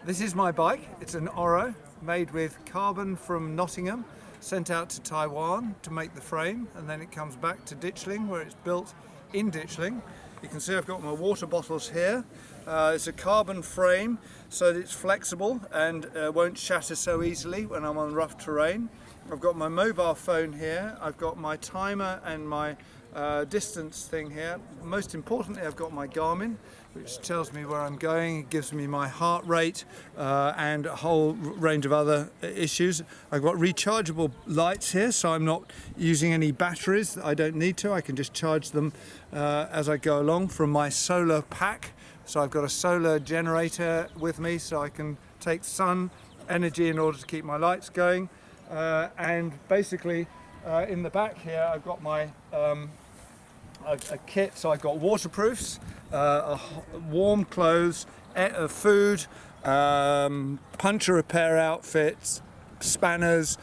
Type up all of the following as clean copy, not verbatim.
This is my bike. It's an Oro made with carbon from Nottingham, sent out to Taiwan to make the frame, and then it comes back to Ditchling where it's built in Ditchling. You can see I've got my water bottles here. It's a carbon frame so that it's flexible and won't shatter so easily when I'm on rough terrain. I've got my mobile phone here, I've got my timer and my distance thing here. Most importantly, I've got my Garmin, which tells me where I'm going. It gives me my heart rate and a whole range of other issues. I've got rechargeable lights here, so I'm not using any batteries. I don't need to. I can just charge them as I go along from my solar pack. So I've got a solar generator with me, so I can take sun energy in order to keep my lights going. And basically, in the back here, I've got my a kit. So I've got waterproofs, warm clothes, food, puncture repair outfits, spanners,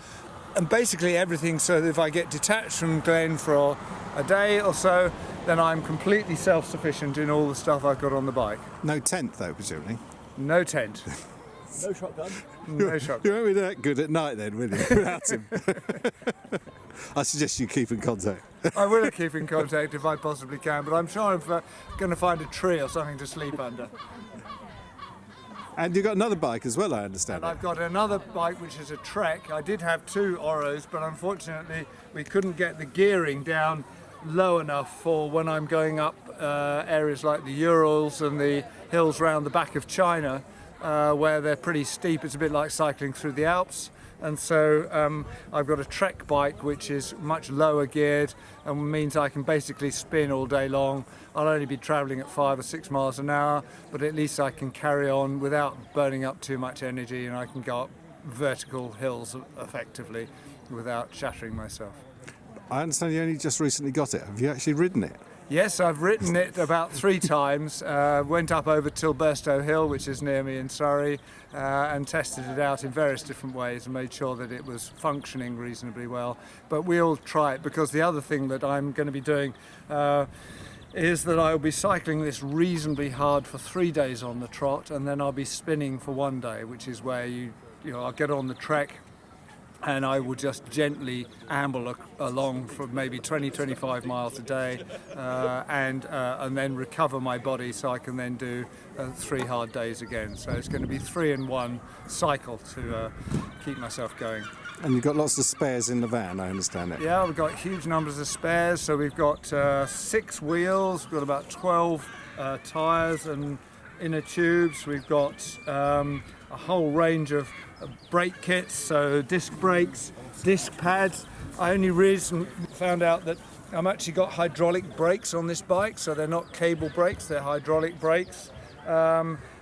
and basically everything, so that if I get detached from Glen for a day or so, then I'm completely self-sufficient in all the stuff I've got on the bike. No tent though, presumably? No tent. No shotgun? No shotgun. You won't be that good at night then, will you, without him? I suggest you keep in contact. I will keep in contact if I possibly can, but I'm sure I'm going to find a tree or something to sleep under. And you've got another bike as well, I understand. And I've got another bike which is a Trek. I did have two Oros, but unfortunately we couldn't get the gearing down low enough for when I'm going up areas like the Urals and the hills around the back of China, where they're pretty steep. It's a bit like cycling through the Alps. And so I've got a Trek bike which is much lower geared and means I can basically spin all day long. I'll only be travelling at 5 or 6 miles an hour, but at least I can carry on without burning up too much energy, and I can go up vertical hills effectively without shattering myself. I understand you only just recently got it. Have you actually ridden it? Yes, I've ridden it about 3 times. Went up over Tilburstow Hill, which is near me in Surrey, and tested it out in various different ways and made sure that it was functioning reasonably well. But we'll try it, because the other thing that I'm going to be doing is that I'll be cycling this reasonably hard for 3 days on the trot, and then I'll be spinning for 1 day, which is where I'll get on the trek and I will just gently amble along for maybe 20-25 miles a day, and then recover my body so I can then do 3 hard days again. So it's going to be 3-in-1 cycle to keep myself going. And you've got lots of spares in the van, I understand it. Yeah, we've got huge numbers of spares. So we've got 6 wheels, we've got about 12 tyres and inner tubes. We've got a whole range of brake kits, so disc brakes, disc pads. I only recently found out that I've actually got hydraulic brakes on this bike, so they're not cable brakes, they're hydraulic brakes.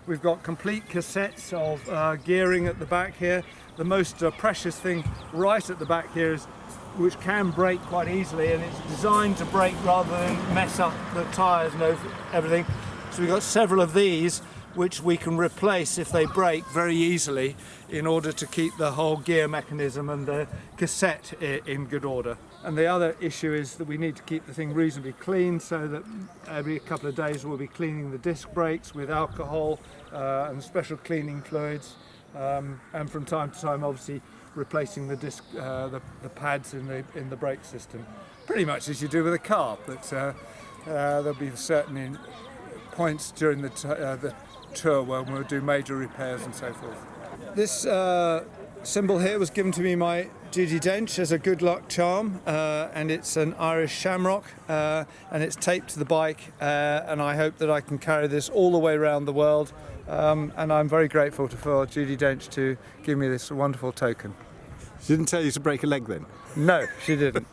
We've got complete cassettes of gearing at the back here. The most precious thing right at the back here is, which can brake quite easily, and it's designed to brake rather than mess up the tyres and everything. So we've got several of these which we can replace if they break very easily, in order to keep the whole gear mechanism and the cassette in good order. And the other issue is that we need to keep the thing reasonably clean, so that every couple of days we'll be cleaning the disc brakes with alcohol and special cleaning fluids, and from time to time obviously replacing the disc, the pads in the brake system, pretty much as you do with a car. But there'll be certain points during the tour where we'll do major repairs and so forth. This symbol here was given to me by Judi Dench as a good luck charm, and it's an Irish shamrock, and it's taped to the bike, and I hope that I can carry this all the way around the world, and I'm very grateful for Judi Dench to give me this wonderful token. She didn't tell you to break a leg then? No, she didn't.